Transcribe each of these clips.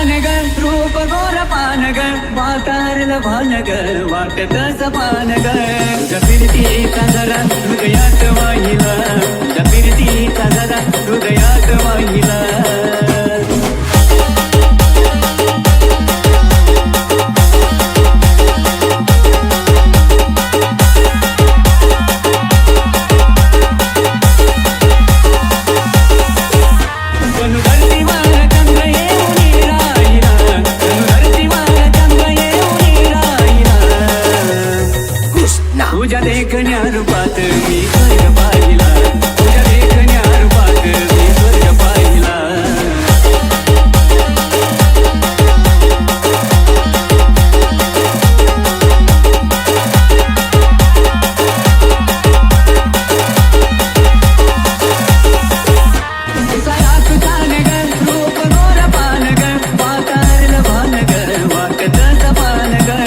पान ग रूप गोर पान ग वातारल भान ग वाटत सपान ग तुझ्या फिरतीचा जरा हृदयात वाहिला तुझ्या फिरतीचा जरा हृदयात वाहिला तुझ्या देखण्या रूपात मी स्वर्ग पाहिला तुझ्या देखण्या रूपात मी स्वर्ग पाहिला तुझा तुझान ग रूप गोर पान ग वातारल भान ग वाटत सपान ग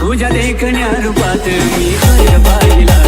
तुझ्या देखण्या रूपात मी स्वर्ग पाहिला